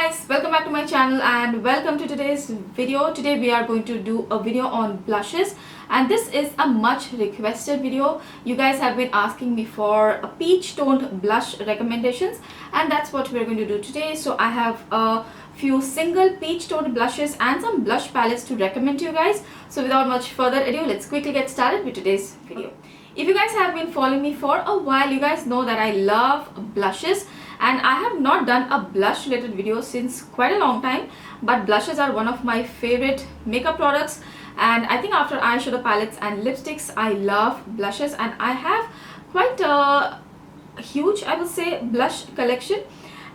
guys, welcome back to my channel and welcome to today's video. Today we are going to do a video on blushes, and this is a much requested video. You guys have been asking me for a peach toned blush recommendations, and that's what we're going to do today. So I have a few single peach toned blushes and some blush palettes to recommend to you guys. So without much further ado, let's quickly get started with today's video. If you guys have been following me for a while, you guys know that I love blushes, and I have not done a blush related video since quite a long time, but blushes are one of my favorite makeup products, and I think after eyeshadow palettes and lipsticks, I love blushes, and I have quite a huge, I would say, blush collection,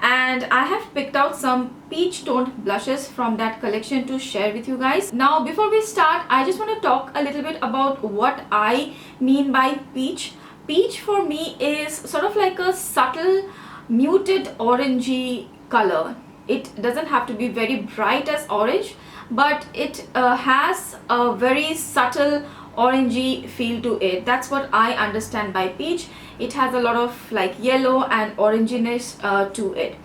and I have picked out some peach toned blushes from that collection to share with you guys. Now before we start, I just want to talk a little bit about what I mean by peach. Peach for me is sort of like a subtle muted orangey color. It doesn't have to be very bright as orange, but it has a very subtle orangey feel to it. That's what I understand by peach. It has a lot of like yellow and oranginess to it.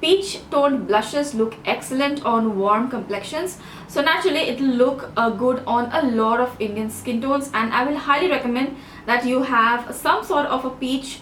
Peach toned blushes look excellent on warm complexions, so naturally it will look good on a lot of Indian skin tones, and I will highly recommend that you have some sort of a peach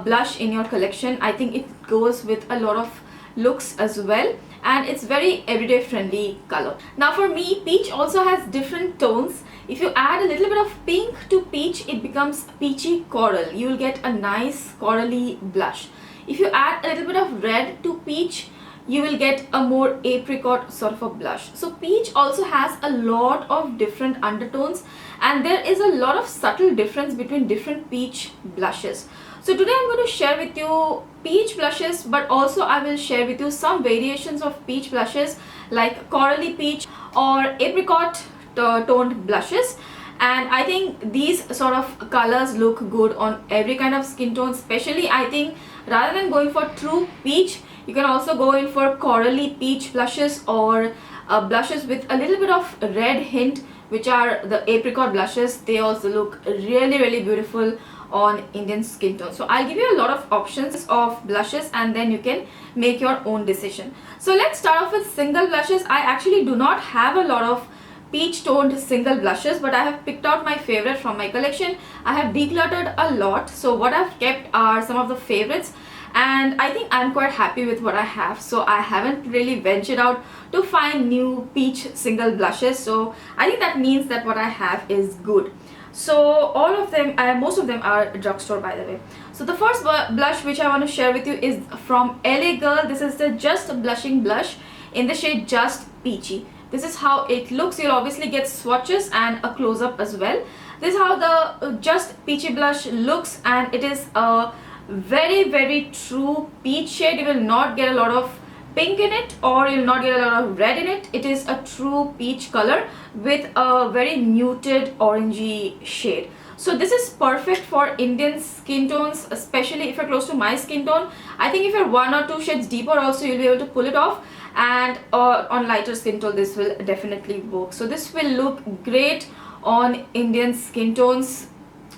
blush in your collection. I think it goes with a lot of looks as well, and it's very everyday friendly color. Now for me, peach also has different tones. If you add a little bit of pink to peach, it becomes peachy coral. You will get a nice corally blush. If you add a little bit of red to peach, you will get a more apricot sort of a blush. So peach also has a lot of different undertones, and there is a lot of subtle difference between different peach blushes. So today I'm going to share with you peach blushes, but also I will share with you some variations of peach blushes like corally peach or apricot toned blushes. And I think these sort of colors look good on every kind of skin tone. Especially I think rather than going for true peach, you can also go in for corally peach blushes or blushes with a little bit of red hint, which are the apricot blushes. They also look really beautiful on Indian skin tone. So I'll give you a lot of options of blushes, and then you can make your own decision. So let's start off with single blushes. I actually do not have a lot of peach toned single blushes, but I have picked out my favorite from my collection. I have decluttered a lot, so what I've kept are some of the favorites, and I think I'm quite happy with what I have. So I haven't really ventured out to find new peach single blushes, so I think that means that what I have is good. So all of them, most of them are Drugstore, by the way. So the first blush which I want to share with you is from LA Girl. This is the Just Blushing blush in the shade Just Peachy. This is how it looks. You'll obviously get swatches and a close-up as well. This is how the Just Peachy blush looks, and it is a very true peach shade. You will not get a lot of pink in it, or you'll not get a lot of red in it. It is a true peach color with a very muted orangey shade. So this is perfect for Indian skin tones, especially if you're close to my skin tone. I think if you're 1 or 2 shades deeper also, you'll be able to pull it off, and on lighter skin tone this will definitely work. So this will look great on Indian skin tones.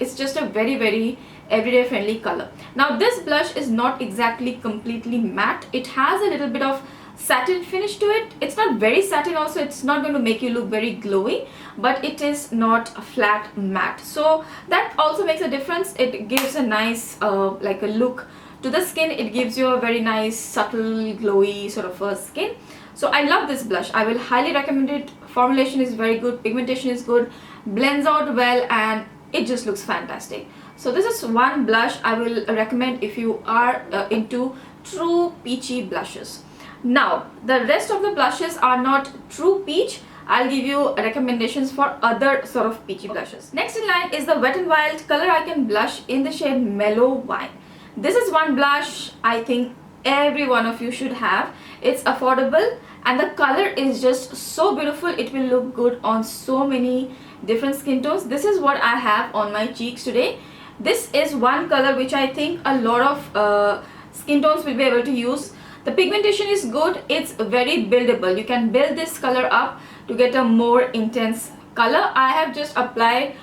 It's just a very everyday friendly color. Now this blush is not exactly completely matte. It has a little bit of satin finish to it. It's not very satin also. It's not going to make you look very glowy, but it is not a flat matte, so that also makes a difference. It gives a nice like a look to the skin. It gives you a very nice subtle glowy sort of a skin. So I love this blush. I will highly recommend it. Formulation is very good, pigmentation is good, blends out well, and it just looks fantastic. So this is one blush I will recommend if you are into true peachy blushes. Now the rest of the blushes are not true peach. I'll give you recommendations for other sort of peachy blushes. Next in line is the Wet n Wild Color Icon blush in the shade Mellow Wine. This is one blush I think every one of you should have. It's affordable, and the color is just so beautiful. It will look good on so many different skin tones. This is what I have on my cheeks today. This is one color which I think a lot of skin tones will be able to use. The pigmentation is good. It's very buildable. You can build this color up to get a more intense color. I have just applied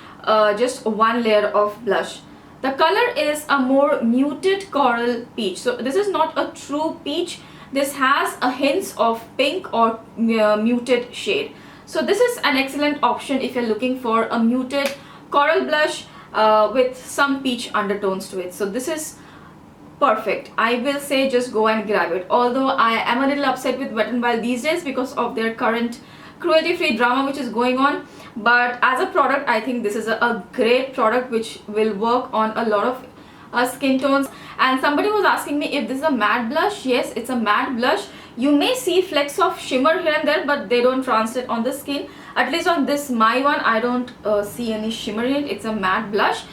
just one layer of blush. The color is a more muted coral peach. So this is not a true peach. this has a hint of pink or muted shade. So this is an excellent option if you're looking for a muted coral blush with some peach undertones to it. So this is perfect. I will say just go and grab it. Although I am a little upset with Wet n Wild these days because of their current cruelty-free drama which is going on. But as a product, I think this is a great product which will work on a lot of skin tones. And somebody was asking me if this is a matte blush. Yes, it's a matte blush. You may see flecks of shimmer here and there, but they don't translate on the skin. At least on this my one, I don't see any shimmer in it. It's a matte blush.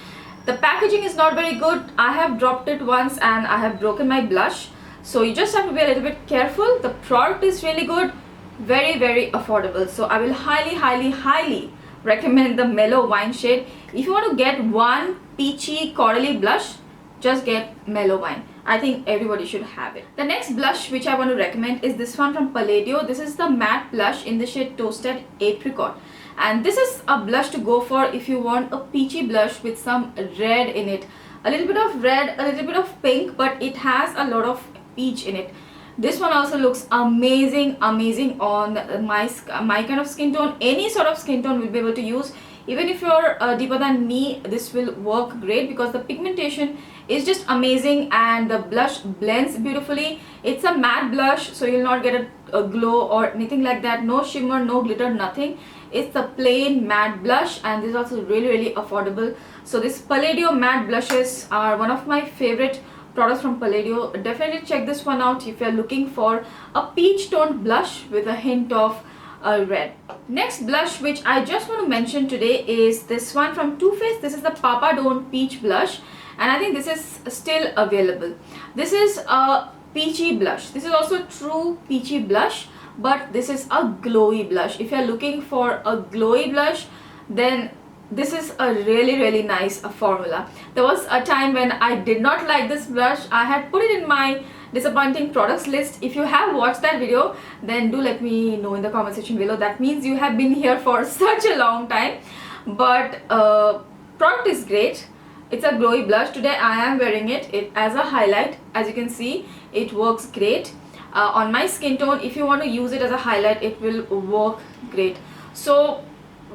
The packaging is not very good. I have dropped it once and I have broken my blush. So you just have to be a little bit careful. The product is really good, very affordable. So I will highly recommend the Mellow Wine shade. If you want to get one peachy corally blush, just get Mellow Wine. I think everybody should have it. The next blush which I want to recommend is this one from Palladio. This is the matte blush in the shade Toasted Apricot. And this is a blush to go for if you want a peachy blush with some red in it. A little bit of red, a little bit of pink, but it has a lot of peach in it. This one also looks amazing on my kind of skin tone. Any sort of skin tone will be able to use. Even if you're deeper than me, this will work great because the pigmentation is just amazing and the blush blends beautifully. It's a matte blush, so you'll not get a glow or anything like that. No shimmer, no glitter, nothing. It's a plain matte blush, and this is also really affordable. So this Palladio matte blushes are one of my favorite products from Palladio. Definitely check this one out if you're looking for a peach toned blush with a hint of red. Next blush which I just want to mention today is this one from Too Faced. This is the Papa Don't Peach blush, and I think this is still available. This is a peachy blush. This is also a true peachy blush, but this is a glowy blush. If you're looking for a glowy blush, then this is a really nice formula. There was a time when I did not like this blush. I had put it in my disappointing products list. If you have watched that video, then do let me know in the comment section below. That means you have been here for such a long time. But product is great. It's a glowy blush. Today I am wearing it as a highlight. As you can see, it works great on my skin tone. If you want to use it as a highlight, it will work great. So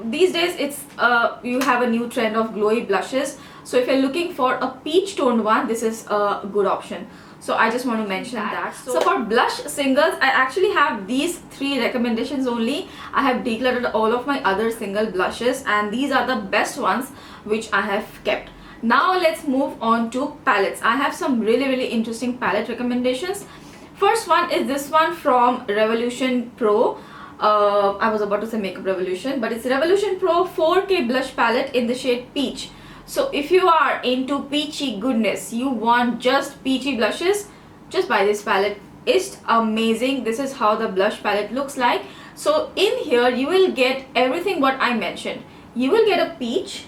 these days it's you have a new trend of glowy blushes. So if you're looking for a peach toned one, this is a good option. So I just want to mention that. So for blush singles, I actually have these 3 recommendations only. I have decluttered all of my other single blushes, and these are the best ones which I have kept. Now let's move on to palettes. I have some really interesting palette recommendations. First one is this one from Revolution Pro. I was about to say Makeup Revolution, but it's Revolution Pro 4K blush palette in the shade Peach. So if you are into peachy goodness, you want just peachy blushes, just buy this palette. It's amazing. This is how the blush palette looks like. So in here you will get everything what I mentioned. You will get a peach,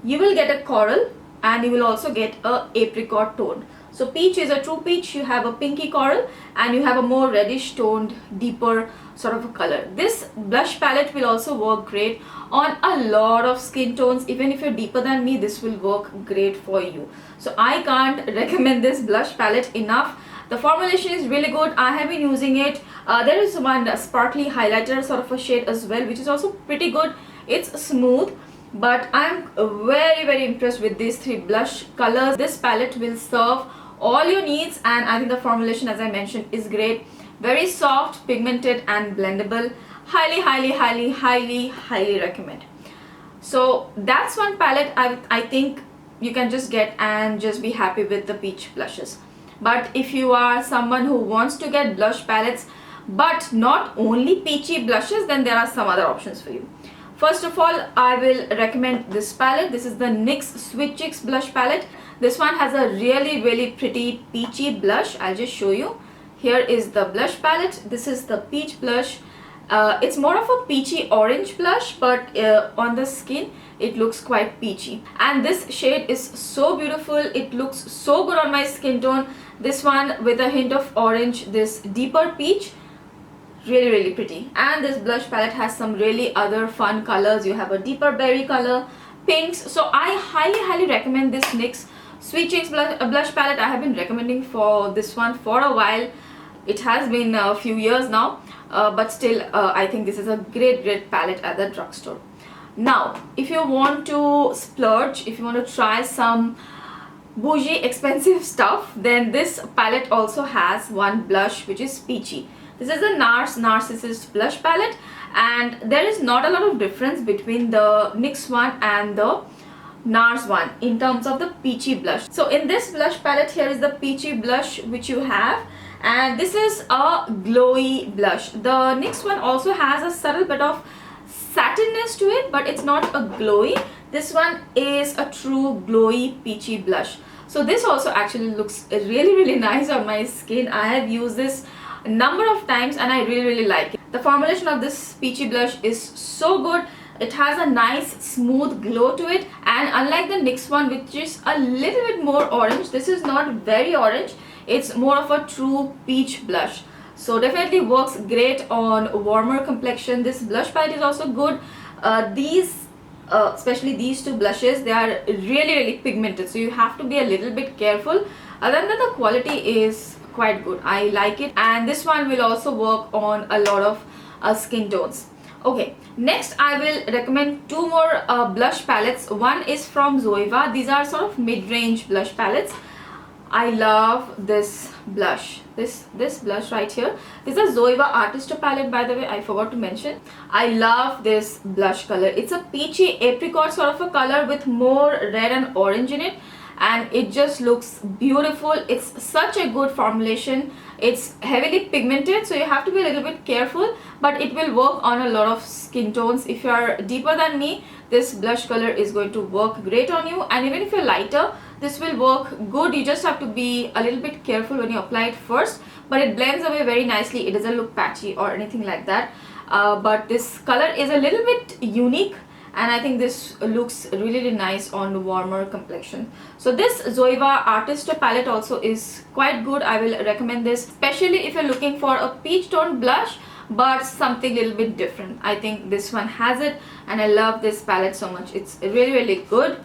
you will get a coral, and you will also get a apricot tone. So peach is a true peach, you have a pinky coral, and you have a more reddish toned, deeper sort of a color. This blush palette will also work great on a lot of skin tones. Even if you're deeper than me, this will work great for you. So I can't recommend this blush palette enough. The formulation is really good. I have been using it. There is one sparkly highlighter sort of a shade as well, which is also pretty good. It's smooth, but I'm very impressed with these 3 blush colors. This palette will serve all your needs, and I think the formulation, as I mentioned, is great. Very soft, pigmented, and blendable. Highly recommend. So that's one palette I think you can just get and just be happy with the peach blushes. But if you are someone who wants to get blush palettes but not only peachy blushes, then there are some other options for you. First of all, I will recommend this palette. This is the NYX Sweet Chicks blush palette. This one has a really pretty peachy blush. I'll just show you. Here is the blush palette. This is the peach blush. It's more of a peachy orange blush, but on the skin it looks quite peachy. And this shade is so beautiful. It looks so good on my skin tone. This one with a hint of orange, this deeper peach, really pretty. And this blush palette has some really other fun colors. You have a deeper berry color, pinks. So I highly recommend this NYX Sweet Chicks blush palette. I have been recommending for this one for a while. It has been a few years now, but still I think this is a great palette at the drugstore. Now, if you want to splurge, if you want to try some bougie expensive stuff, then this palette also has one blush which is peachy. This is a NARS Narcissist blush palette, and there is not a lot of difference between the NYX one and the NARS one in terms of the peachy blush. So in this blush palette, here is the peachy blush which you have, and this is a glowy blush. The NYX one also has a subtle bit of satinness to it, but it's not a glowy. This one is a true glowy peachy blush. So this also actually looks really nice on my skin. I have used this a number of times and I really like it. The formulation of this peachy blush is so good. It has a nice smooth glow to it, and unlike the NYX one, which is a little bit more orange, this is not very orange. It's more of a true peach blush. So definitely works great on warmer complexion. This blush palette is also good. Especially these two blushes, they are really pigmented, so you have to be a little bit careful. Other than that, the quality is quite good. I like it, and this one will also work on a lot of skin tones. Okay, next I will recommend two more blush palettes. One is from ZOEVA. These are sort of mid-range blush palettes. I love this blush, this blush right here. This is a ZOEVA Artista palette, by the way, I forgot to mention. I love this blush color. It's a peachy apricot sort of a color with more red and orange in it, and it just looks beautiful. It's such a good formulation. It's heavily pigmented, so you have to be a little bit careful, but it will work on a lot of skin tones. If you are deeper than me, this blush color is going to work great on you, and even if you're lighter, this will work good. You just have to be a little bit careful when you apply it first, but it blends away very nicely. It doesn't look patchy or anything like that, but this color is a little bit unique, and I think this looks really nice on warmer complexion. So this ZOEVA Artista palette also is quite good. I will recommend this, especially if you're looking for a peach tone blush but something a little bit different. I think this one has it, and I love this palette so much. It's really good.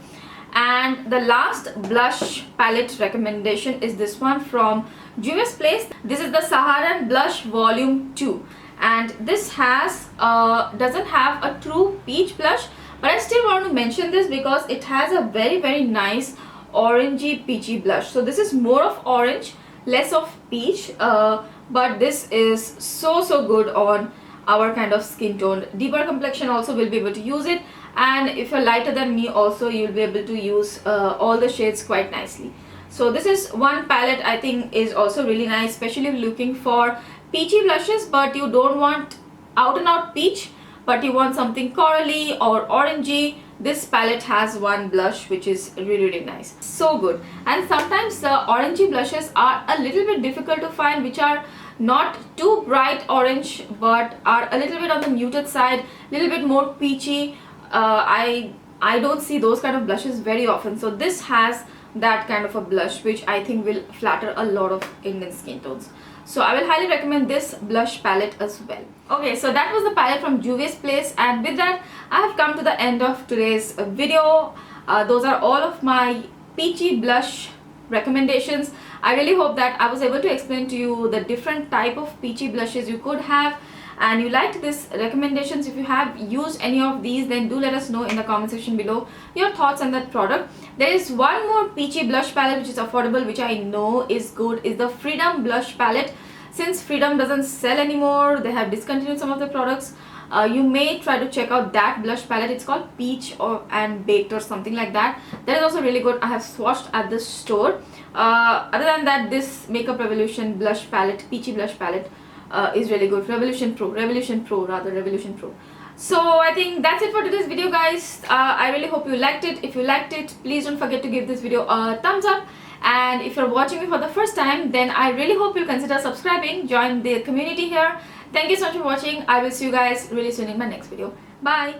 And the last blush palette recommendation is this one from Juvias Place. This is the Saharan Blush Volume 2, and this has doesn't have a true peach blush, but I still want to mention this because it has a very nice orangey peachy blush. So this is more of orange, less of peach, but this is so good on our kind of skin tone. Deeper complexion also will be able to use it, and if you're lighter than me also, you'll be able to use all the shades quite nicely. So this is one palette I think is also really nice, especially if you're looking for peachy blushes but you don't want out and out peach, but you want something corally or orangey. This palette has one blush which is really nice, so good. And sometimes the orangey blushes are a little bit difficult to find, which are not too bright orange but are a little bit on the muted side, little bit more peachy. I don't see those kind of blushes very often, so this has that kind of a blush which I think will flatter a lot of Indian skin tones. So I will highly recommend this blush palette as well. Okay, so that was the palette from Juvias Place, and with that I have come to the end of today's video. Those are all of my peachy blush recommendations. I really hope that I was able to explain to you the different type of peachy blushes you could have, and you liked these recommendations. If you have used any of these, then do let us know in the comment section below your thoughts on that product. There is one more peachy blush palette which is affordable, which I know is good, is the Freedom blush palette. Since Freedom doesn't sell anymore, they have discontinued some of the products. You may try to check out that blush palette. It's called Peach and Baked or something like that. That is also really good. I have swatched at the store. Other than that, this Makeup Revolution blush palette, peachy blush palette, is really good. Revolution Pro. So I think that's it for today's video, guys. I really hope you liked it. If you liked it, please don't forget to give this video a thumbs up, and if you're watching me for the first time, then I really hope you'll consider subscribing, join the community here. Thank you so much for watching. I will see you guys really soon in my next video. Bye.